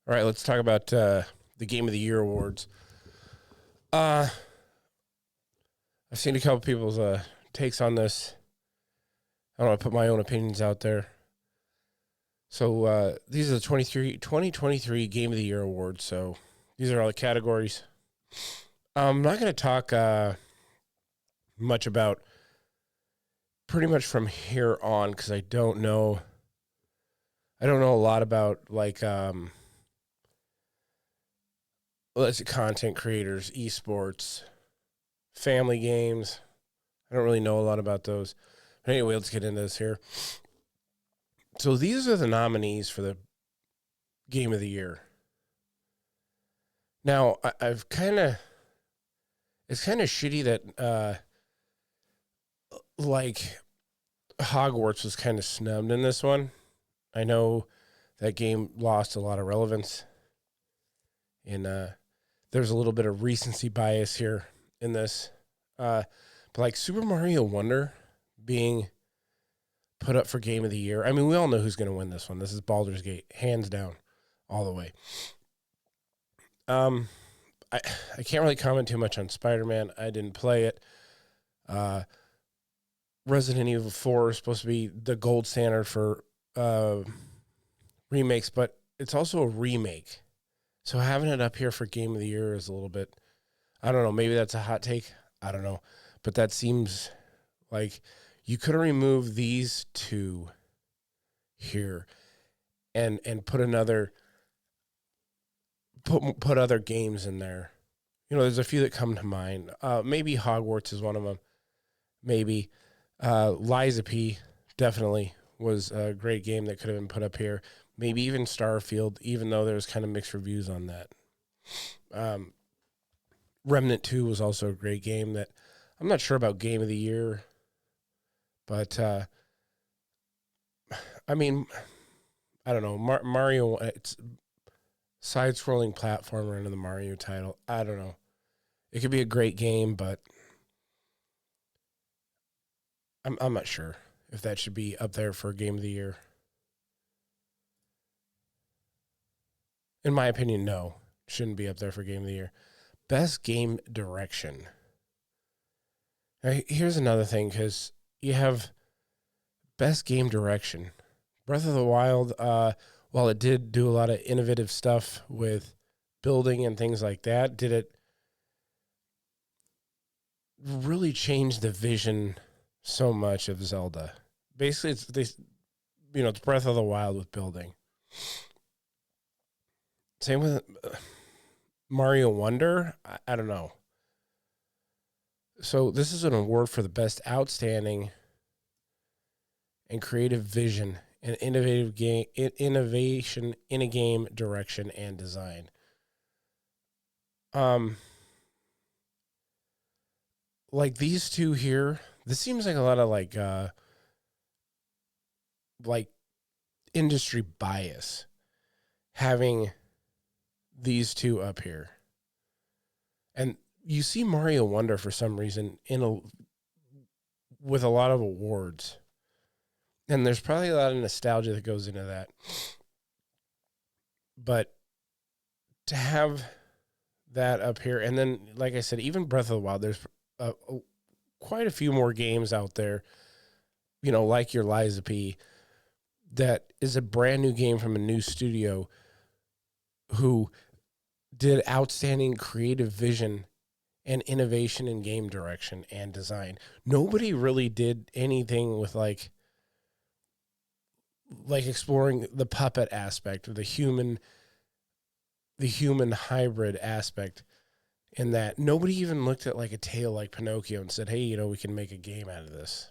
All right, let's talk about the Game of the Year awards. I've seen a couple people's takes on this. I don't want to put my own opinions out there. So these are the 2023 Game of the Year awards. So these are all the categories. I'm not going to talk much about pretty much from here on because I don't know a lot about content creators, esports, family games. I don't really know a lot about those. But anyway, let's get into this here. So these are the nominees for the Game of the Year. Now, it's kind of shitty that Hogwarts was kind of snubbed in this one. I know that game lost a lot of relevance, and there's a little bit of recency bias here in this. But like Super Mario Wonder being put up for Game of the Year. I mean, we all know who's going to win this one. This is Baldur's Gate, hands down, all the way. I can't really comment too much on Spider-Man. I didn't play it. Resident Evil 4 is supposed to be the gold standard for remakes, but it's also a remake. So having it up here for Game of the Year is a little bit, I don't know, maybe that's a hot take. I don't know. But that seems like you could have removed these two here and put put other games in there. You know, there's a few that come to mind. Maybe Hogwarts is one of them. Maybe Liza P definitely was a great game that could have been put up here. Maybe even Starfield, even though there's kind of mixed reviews on that. Remnant 2 was also a great game that I'm not sure about Game of the Year. But, I mean, I don't know. Mario, it's side-scrolling platformer into the Mario title. I don't know. It could be a great game, but I'm not sure if that should be up there for Game of the Year. In my opinion, no. It shouldn't be up there for Game of the Year. Best Game Direction. Now, here's another thing, because you have Best Game Direction. Breath of the Wild, while it did do a lot of innovative stuff with building and things like that, did it really change the vision so much of Zelda? Basically, it's Breath of the Wild with building. Same with Mario Wonder. I don't know. So this is an award for the best outstanding and creative vision and innovation in a game direction and design. Like these two here, this seems like a lot of like industry bias having these two up here. And you see Mario Wonder for some reason with a lot of awards. And there's probably a lot of nostalgia that goes into that. But to have that up here, and then, like I said, even Breath of the Wild, there's quite a few more games out there, like your Liza P, that is a brand new game from a new studio who did outstanding creative vision and innovation in game direction and design. Nobody really did anything with like exploring the puppet aspect or the human hybrid aspect in that. Nobody even looked at like a tale like Pinocchio and said, hey, we can make a game out of this.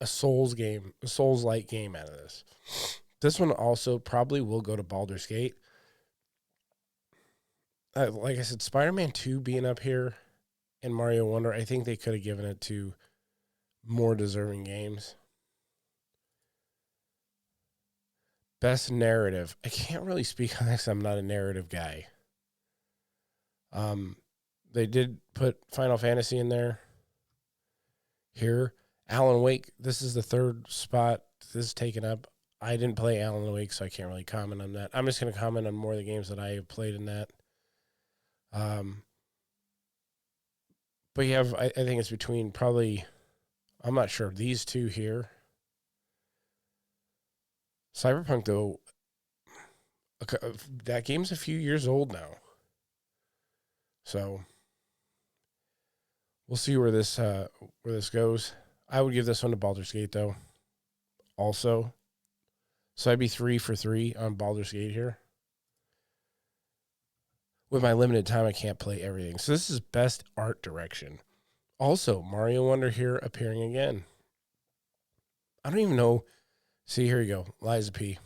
A Souls-like game out of this. This one also probably will go to Baldur's Gate. Like I said, Spider-Man 2 being up here and Mario Wonder, I think they could have given it to more deserving games. Best narrative. I can't really speak on this. I'm not a narrative guy. They did put Final Fantasy in there. Here, Alan Wake. This is the third spot this is taken up. I didn't play Alan Wake, so I can't really comment on that. I'm just going to comment on more of the games that I have played in that. But you have, I think it's between probably, I'm not sure, these two here. Cyberpunk, though, that game's a few years old now. So we'll see where this goes. I would give this one to Baldur's Gate, though, also. So I'd be 3 for 3 on Baldur's Gate here. With my limited time, I can't play everything. So this is best art direction. Also, Mario Wonder here appearing again. I don't even know. See, here you go. Liza P.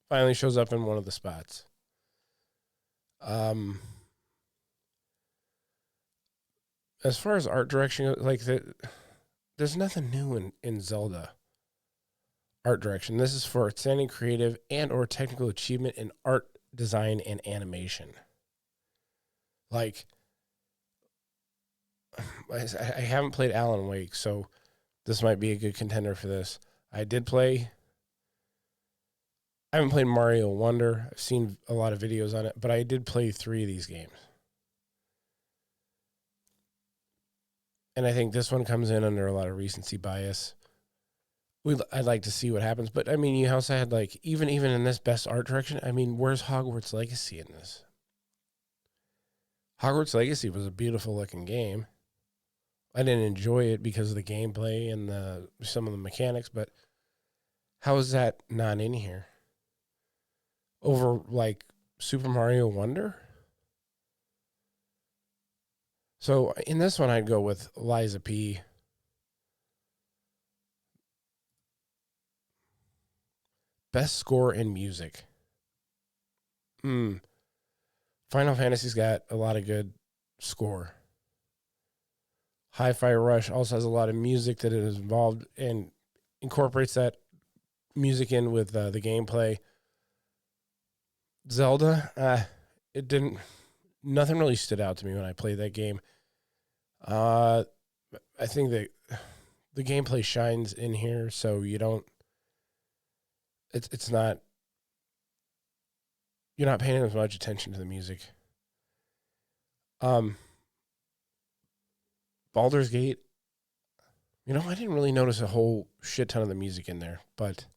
Finally shows up in one of the spots. As far as art direction, like there's nothing new in Zelda art direction. This is for outstanding creative and or technical achievement in art design and animation. Like, I haven't played Alan Wake, so this might be a good contender for this. I haven't played Mario Wonder. I've seen a lot of videos on it, but I did play 3 of these games. And I think this one comes in under a lot of recency bias. I'd like to see what happens. But, I mean, you also had, like, even in this best art direction, I mean, where's Hogwarts Legacy in this? Hogwarts Legacy was a beautiful-looking game. I didn't enjoy it because of the gameplay and some of the mechanics, but how is that not in here? Over, like, Super Mario Wonder? So in this one, I'd go with Liza P. Best score in music. Final Fantasy's got a lot of good score. Hi-Fi Rush also has a lot of music that is involved and incorporates that music in with the gameplay. Zelda, nothing really stood out to me when I played that game. I think that the gameplay shines in here, so you don't. It's not. You're not paying as much attention to the music. Baldur's Gate. I didn't really notice a whole shit ton of the music in there, but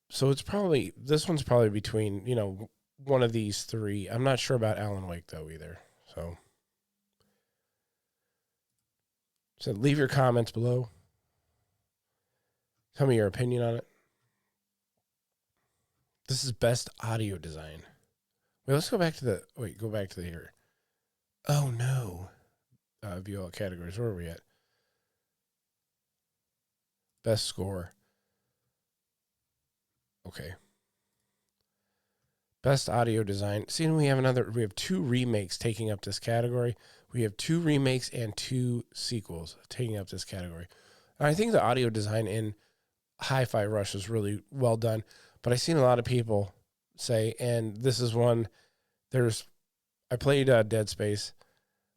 so this one's probably between, one of these 3. I'm not sure about Alan Wake though either. So leave your comments below. Tell me your opinion on it. This is best audio design. Wait, let's go back to here. Oh no. View all categories. Where are we at? Best score. Okay. Best audio design. See, we have 2 remakes taking up this category. We have 2 remakes and 2 sequels taking up this category. And I think the audio design in Hi-Fi Rush is really well done. But I've seen a lot of people say, and this is one, I played Dead Space,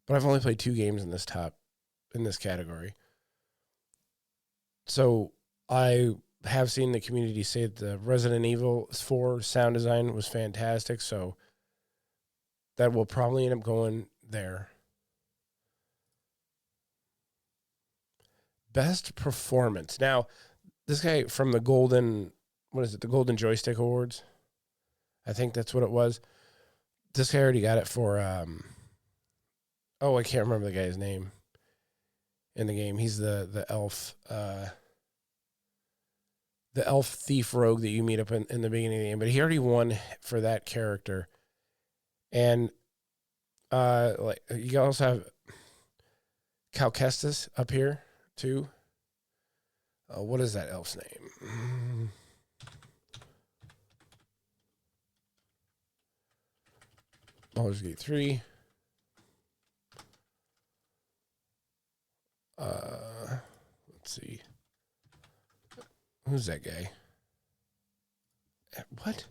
but I've only played 2 games in this category. So I have seen the community say that the Resident Evil 4 sound design was fantastic, so that will probably end up going there. Best performance. Now, this guy from the Golden Joystick Awards, I think that's what it was. This guy already got it for, I can't remember the guy's name in the game. He's the elf, the elf thief rogue that you meet up in the beginning of the game, but he already won for that character. And you also have Cal Kestis up here too. What is that elf's name? Baldur's Gate 3. Let's see. Who's that guy? What?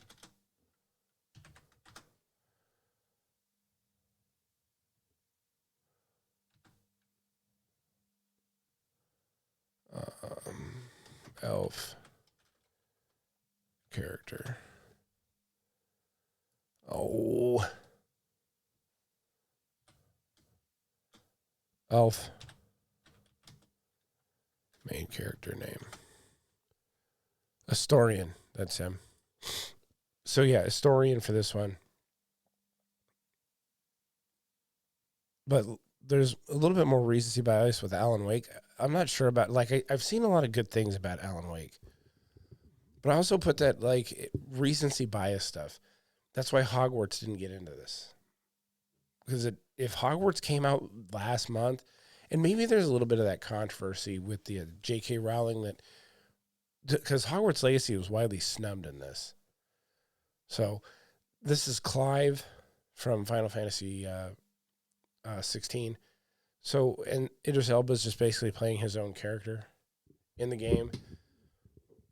elf character. Oh. Elf. Main character name. Historian. That's him. So yeah, historian for this one. But there's a little bit more recency bias with Alan Wake. I'm not sure about, like, I've seen a lot of good things about Alan Wake. But I also put that, like, recency bias stuff. That's why Hogwarts didn't get into this. Because if Hogwarts came out last month, and maybe there's a little bit of that controversy with the J.K. Rowling that, because Hogwarts Legacy was widely snubbed in this. So this is Clive from Final Fantasy 16. So, and Idris Elba's just basically playing his own character in the game.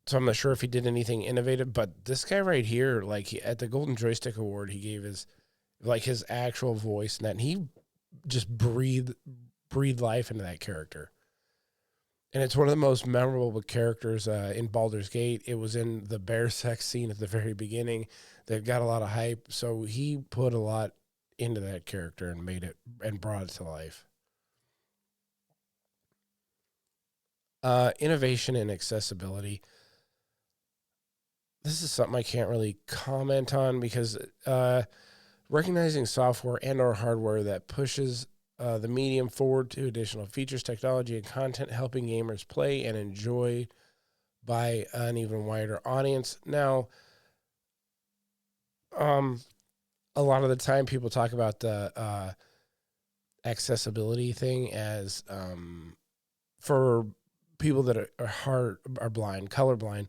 So I'm not sure if he did anything innovative, but this guy right here, like at the Golden Joystick Award, he gave his actual voice and that, and he just breathed life into that character. And it's one of the most memorable characters in Baldur's Gate. It was in the bear sex scene at the very beginning that got a lot of hype. So he put a lot into that character and made it and brought it to life. Innovation and accessibility. This is something I can't really comment on because recognizing software and or hardware that pushes the medium forward to additional features, technology, and content, helping gamers play and enjoy by an even wider audience. Now, a lot of the time people talk about the accessibility thing as for people that are blind, colorblind,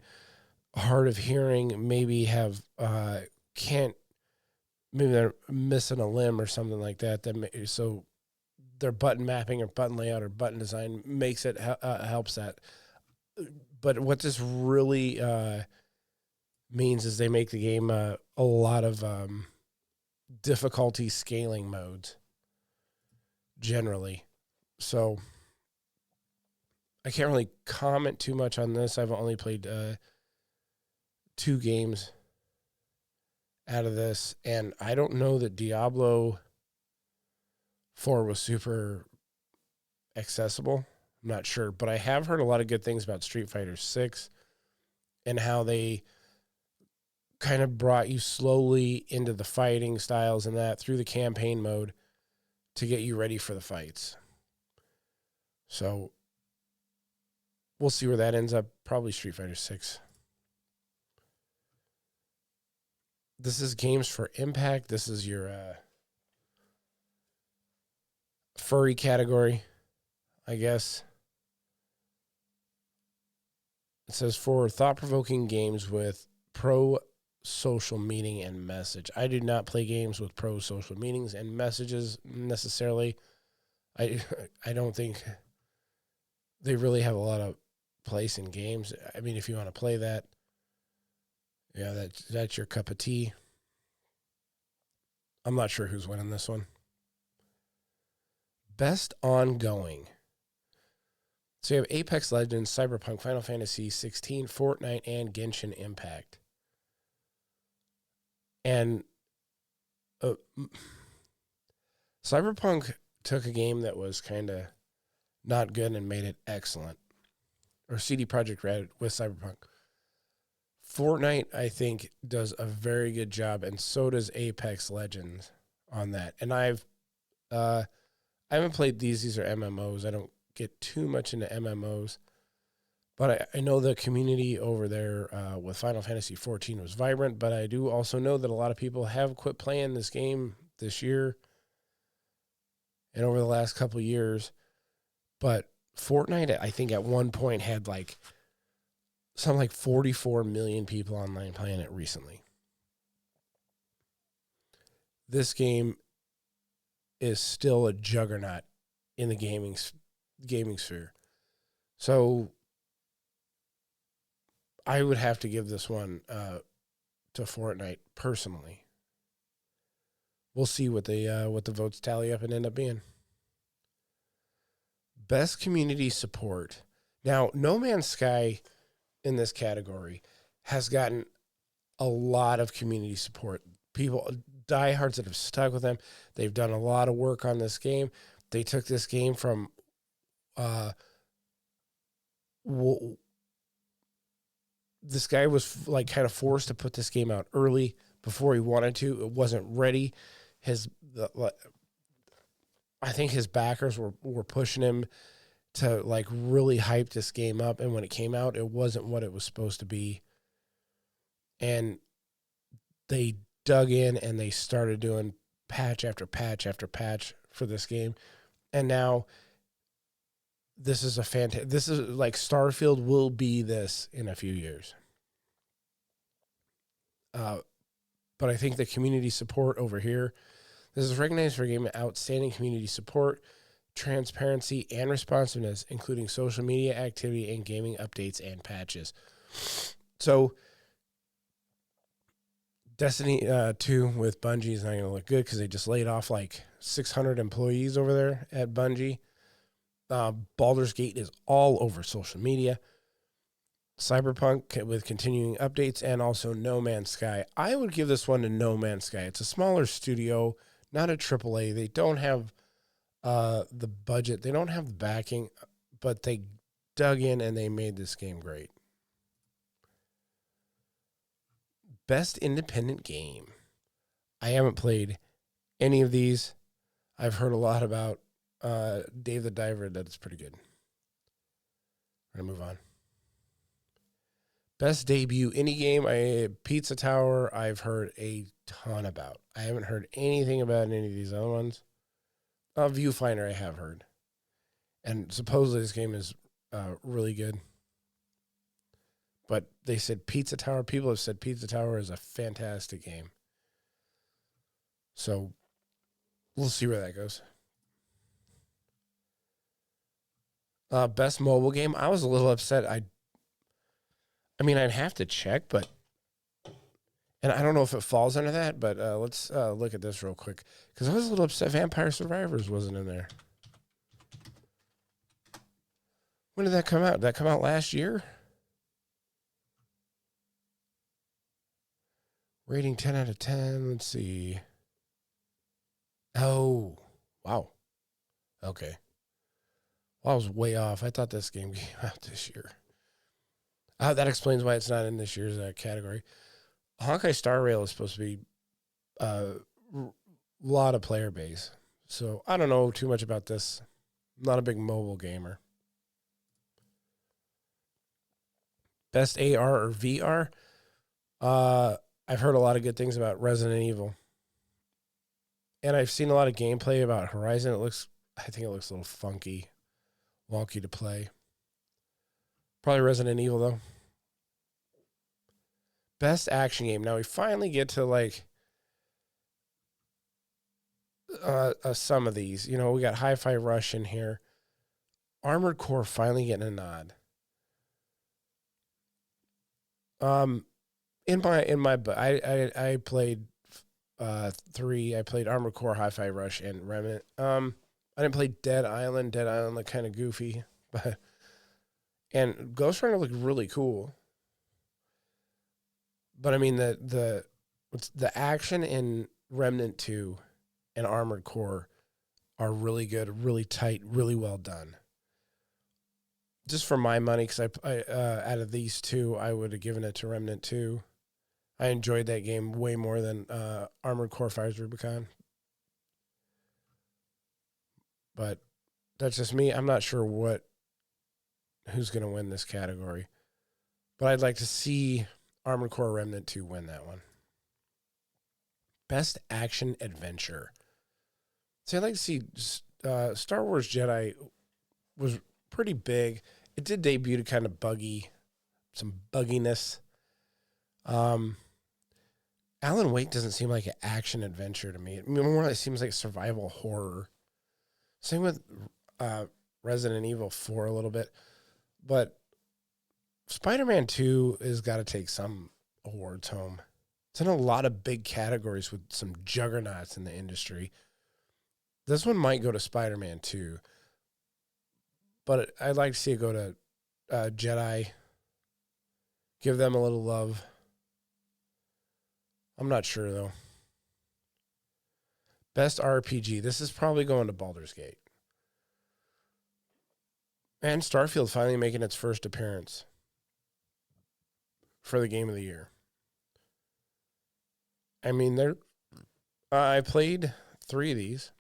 hard of hearing, maybe have maybe they're missing a limb or something like that. So their button mapping or button layout or button design makes it helps that. But what this really means is they make the game a lot of difficulty scaling modes generally. So I can't really comment too much on this. I've only played 2 games out of this, and I don't know that Diablo 4 was super accessible. I'm not sure, but I have heard a lot of good things about Street Fighter 6 and how they kind of brought you slowly into the fighting styles and that through the campaign mode to get you ready for the fights. So we'll see where that ends up. Probably Street Fighter 6. This is games for impact. This is your furry category, I guess. It says for thought-provoking games with pro-social meaning and message. I do not play games with pro-social meanings and messages necessarily. I don't think they really have a lot of place in games. I mean, if you want to play that, yeah, that's your cup of tea. I'm not sure who's winning this one. Best ongoing. So you have Apex Legends, Cyberpunk, Final Fantasy 16, Fortnite, and Genshin Impact. And Cyberpunk took a game that was kind of not good and made it excellent. Or CD Projekt Red with Cyberpunk. Fortnite, I think, does a very good job, and so does Apex Legends on that. And I haven't played these. These are MMOs. I don't get too much into MMOs. But I know the community over there with Final Fantasy 14 was vibrant, but I do also know that a lot of people have quit playing this game this year and over the last couple of years. But Fortnite, I think at one point had something like 44 million people online playing it recently. This game is still a juggernaut in the gaming sphere. So I would have to give this one to Fortnite personally. We'll see what the votes tally up and end up being. Best community support. Now, No Man's Sky in this category has gotten a lot of community support. People, diehards that have stuck with them, they've done a lot of work on this game. They took this game from this guy was like kind of forced to put this game out early before he wanted to. It wasn't ready. I think his backers were pushing him to like really hype this game up, and when it came out, it wasn't what it was supposed to be. And they dug in and they started doing patch after patch after patch for this game. And now this is this is like Starfield will be this in a few years. But I think the community support over here, this is recognized for a game of outstanding community support, transparency, and responsiveness, including social media activity and gaming updates and patches. So Destiny 2 with Bungie is not going to look good because they just laid off like 600 employees over there at Bungie. Baldur's Gate is all over social media. Cyberpunk with continuing updates, and also No Man's Sky. I would give this one to No Man's Sky. It's a smaller studio, not a AAA. They don't have the budget. They don't have the backing, but they dug in and they made this game great. Best independent game. I haven't played any of these. I've heard a lot about Dave the Diver. That it's pretty good. We're going to move on. Best debut indie game. Pizza Tower, I've heard a ton about. I haven't heard anything about any of these other ones. Viewfinder, I have heard. And supposedly this game is really good. But they said Pizza Tower. People have said Pizza Tower is a fantastic game. So we'll see where that goes. Best mobile game. I was a little upset. I mean, I'd have to check, but... And I don't know if it falls under that, but let's look at this real quick. Because I was a little upset Vampire Survivors wasn't in there. When did that come out? Did that come out last year? Rating 10 out of 10. Let's see. Oh, wow. Okay. Well, I was way off. I thought this game came out this year. That explains why it's not in this year's category. Honkai Star Rail is supposed to be a lot of player base. So I don't know too much about this. I'm not a big mobile gamer. Best AR or VR? I've heard a lot of good things about Resident Evil. And I've seen a lot of gameplay about Horizon. I think it looks a little funky, wonky to play. Probably Resident Evil, though. Best action game. Now we finally get to, like, some of these. You know, we got Hi-Fi Rush in here. Armored Core finally getting a nod. I played 3. I played Armored Core, Hi-Fi Rush, and Remnant. I didn't play Dead Island. Dead Island looked kind of goofy, and Ghost Runner looked really cool. But I mean the action in Remnant 2 and Armored Core are really good, really tight, really well done. Just for my money, because I out of these two, I would have given it to Remnant 2. I enjoyed that game way more than Armored Core Fires Rubicon. But that's just me. I'm not sure who's going to win this category. But I'd like to see Armored Core Remnant 2 win that one. Best Action Adventure. So I'd like to see Star Wars Jedi was pretty big. It did debut to kind of some bugginess. Alan Wake doesn't seem like an action adventure to me. It more like it seems like survival horror. Same with Resident Evil 4 a little bit. But Spider-Man 2 has got to take some awards home. It's in a lot of big categories with some juggernauts in the industry. This one might go to Spider-Man 2. But I'd like to see it go to Jedi. Give them a little love. I'm not sure, though. Best RPG. This is probably going to Baldur's Gate. And Starfield finally making its first appearance for the game of the year. I mean, I played 3 of these.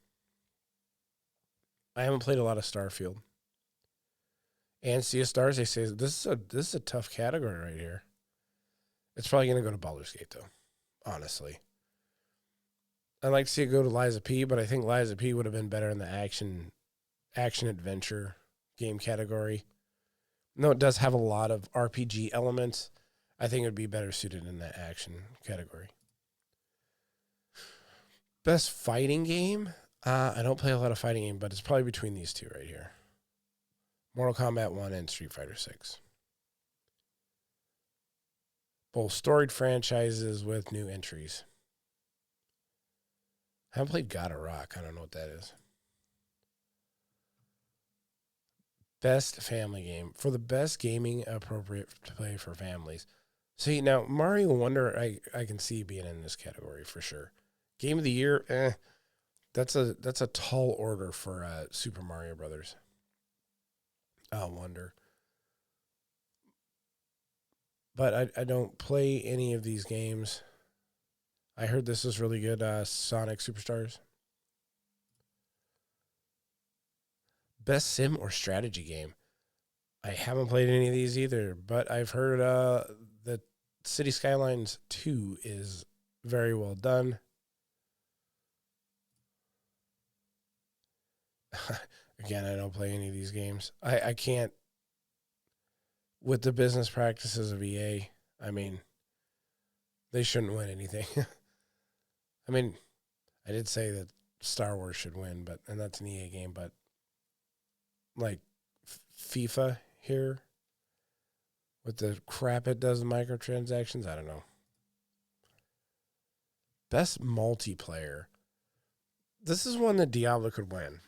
I haven't played a lot of Starfield. And Sea of Stars, they say this is a tough category right here. It's probably going to go to Baldur's Gate, though, honestly. I'd like to see it go to Liza P, but I think Liza P would have been better in the action adventure game category. No, it does have a lot of RPG elements. I think it would be better suited in that action category. Best fighting game? I don't play a lot of fighting game, but it's probably between these two right here. Mortal Kombat 1 and Street Fighter 6. Both storied franchises with new entries. I haven't played God of Rock. I don't know what that is. Best family game. For the best gaming appropriate to play for families. See, now, Mario Wonder, I can see being in this category for sure. Game of the year, that's a tall order for Super Mario Brothers. Wonder. But I don't play any of these games. I heard this is really good, Sonic Superstars. Best sim or strategy game. I haven't played any of these either, but I've heard that City Skylines 2 is very well done. Again, I don't play any of these games. I can't. With the business practices of EA, I mean, they shouldn't win anything. I mean, I did say that Star Wars should win, and that's an EA game, but like FIFA here with the crap it does in microtransactions, I don't know. Best multiplayer. This is one that Diablo could win.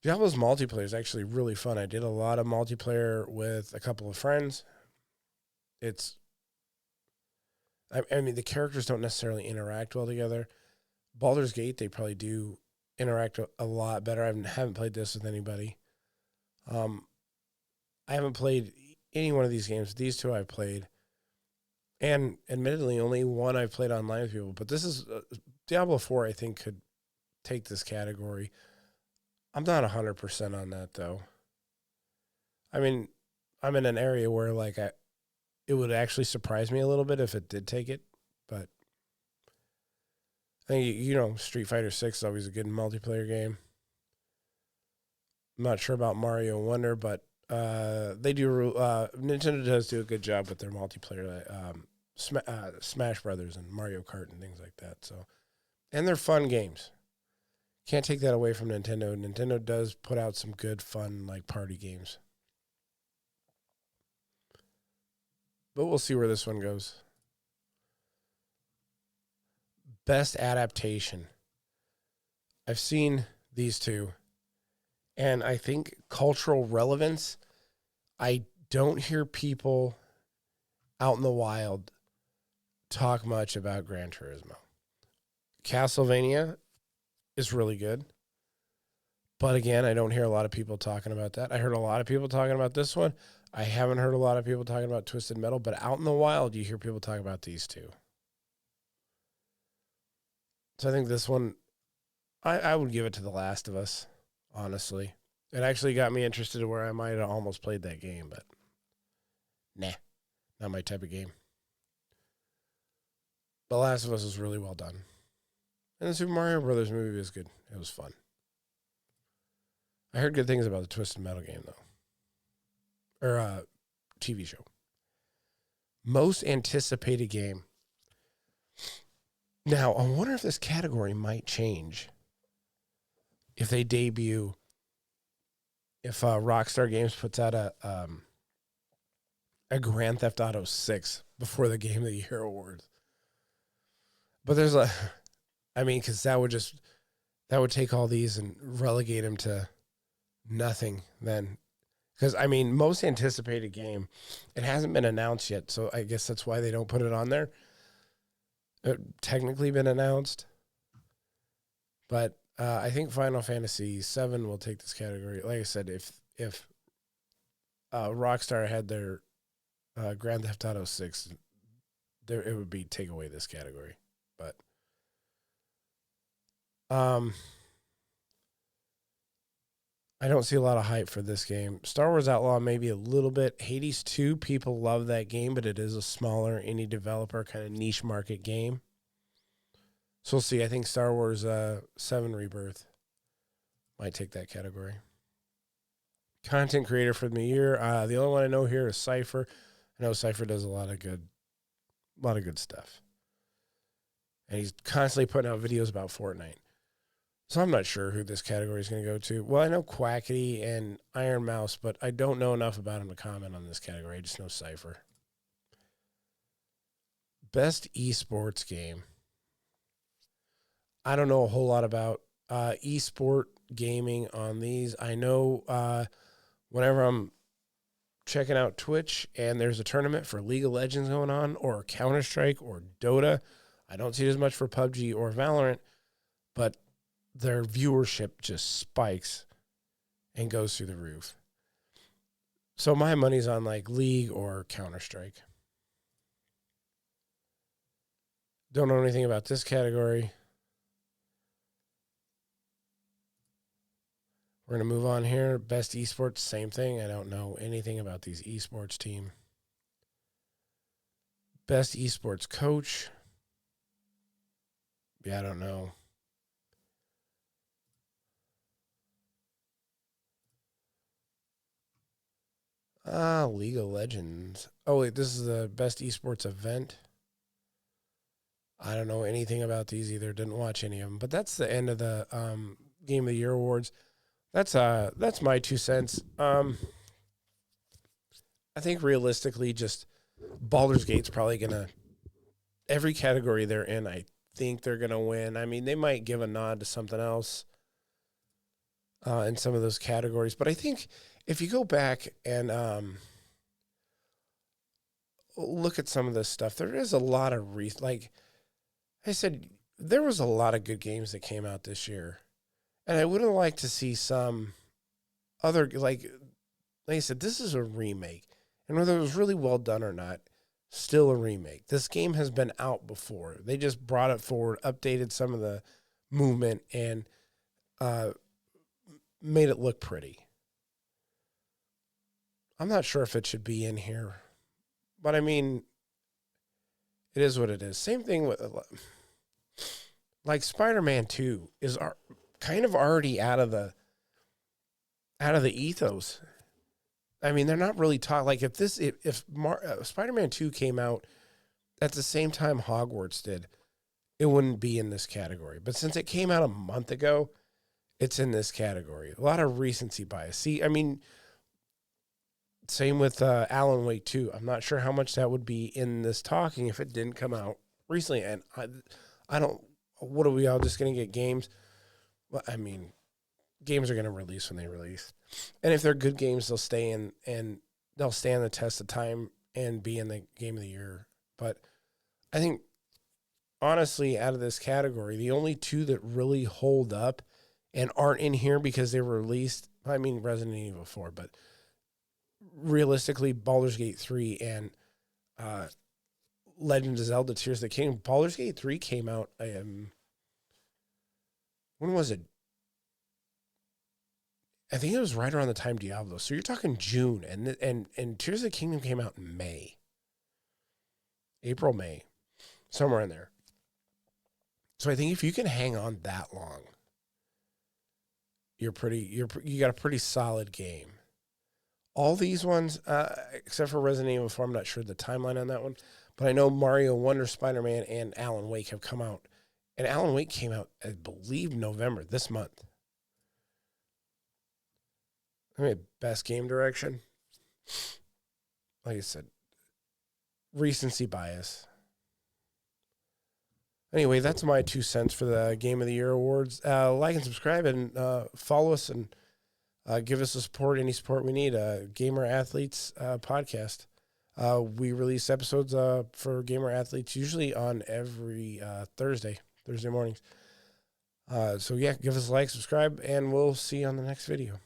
Diablo's multiplayer is actually really fun. I did a lot of multiplayer with a couple of friends. I mean, the characters don't necessarily interact well together. Baldur's Gate, they probably do interact a lot better. I haven't played this with anybody. I haven't played any one of these games. These two I've played. And admittedly, only one I've played online with people. But this is Diablo 4, I think, could take this category. I'm not 100% on that, though. I mean, I'm in an area where, like, it would actually surprise me a little bit if it did take it. But I think, Street Fighter 6 is always a good multiplayer game. I'm not sure about Mario Wonder, but they do. Nintendo does do a good job with their multiplayer, Smash Brothers and Mario Kart and things like that. So, and they're fun games. Can't take that away from Nintendo. Nintendo does put out some good, fun, like party games. But we'll see where this one goes. Best adaptation. I've seen these two. And I think cultural relevance, I don't hear people out in the wild talk much about Gran Turismo. Castlevania is really good. But again, I don't hear a lot of people talking about that. I heard a lot of people talking about this one. I haven't heard a lot of people talking about Twisted Metal, but out in the wild, you hear people talking about these two. So I think this one, I would give it to The Last of Us, honestly. It actually got me interested to where I might have almost played that game, but nah, not my type of game. The Last of Us was really well done. And the Super Mario Brothers movie was good. It was fun. I heard good things about the Twisted Metal game, though. Or TV show. Most anticipated game. Now, I wonder if this category might change if they debut, if Rockstar Games puts out a Grand Theft Auto 6 before the Game of the Year awards. But there's because that would take all these and relegate them to nothing then. Because, I mean, most anticipated game, it hasn't been announced yet, so I guess that's why they don't put it on there. It technically been announced, but I think Final Fantasy VII will take this category. Like I said, if Rockstar had their Grand Theft Auto 6, it would be take away this category. But I don't see a lot of hype for this game. Star Wars Outlaw maybe a little bit. Hades 2, people love that game, but it is a smaller indie developer kind of niche market game. So we'll see. I think Star Wars 7 Rebirth might take that category. Content creator for the year. The only one I know here is Cypher. I know Cypher does a lot of good stuff. And he's constantly putting out videos about Fortnite. So I'm not sure who this category is going to go to. Well, I know Quackity and Iron Mouse, but I don't know enough about him to comment on this category. I just know Cypher. Best esports game. I don't know a whole lot about esport gaming on these. I know whenever I'm checking out Twitch and there's a tournament for League of Legends going on or Counter-Strike or Dota, I don't see it as much for PUBG or Valorant, but their viewership just spikes and goes through the roof. So my money's on like League or Counter-Strike. Don't know anything about this category. We're going to move on here. Best esports, same thing. I don't know anything about these esports team. Best esports coach. Yeah, I don't know. League of Legends. Oh, wait, this is the best esports event. I don't know anything about these either. Didn't watch any of them. But that's the end of the Game of the Year awards. That's my 2 cents. I think realistically, just Baldur's Gate's probably gonna every category they're in. I think they're gonna win. I mean, they might give a nod to something else in some of those categories, but I think if you go back and look at some of this stuff, there is a lot of like I said, there was a lot of good games that came out this year. And I would have liked to see some other, like I said, this is a remake. And whether it was really well done or not, still a remake. This game has been out before. They just brought it forward, updated some of the movement, and made it look pretty. I'm not sure if it should be in here. But, I mean, it is what it is. Same thing with, like, Spider-Man 2 is kind of already out of the ethos. I mean, they're not really taught. Like if Spider-Man 2 came out at the same time Hogwarts did, it wouldn't be in this category. But since it came out a month ago, it's in this category. A lot of recency bias. See, I mean, same with Alan Wake 2. I'm not sure how much that would be in this talking if it didn't come out recently. And I don't. What are we all just going to get games? Well, I mean, games are going to release when they release. And if they're good games, they'll stay in and they'll stand the test of time and be in the Game of the Year. But I think, honestly, out of this category, the only two that really hold up and aren't in here because they were released, I mean, Resident Evil 4, but realistically, Baldur's Gate 3 and Legend of Zelda Tears of the Kingdom. Baldur's Gate 3 came out, when was it? I think it was right around the time Diablo. So you're talking June, and Tears of the Kingdom came out in May. April, May. Somewhere in there. So I think if you can hang on that long, you got a pretty solid game. All these ones, except for Resident Evil 4, I'm not sure the timeline on that one, but I know Mario Wonder, Spider-Man, and Alan Wake have come out. And Alan Wake came out, I believe, November, this month. I mean, best game direction. Like I said, recency bias. Anyway, that's my 2 cents for the Game of the Year awards. Like and subscribe and follow us and Give us the support, any support we need. Gamer Athletes podcast. We release episodes for Gamer Athletes usually on every Thursday mornings. So yeah, give us a like, subscribe, and we'll see you on the next video.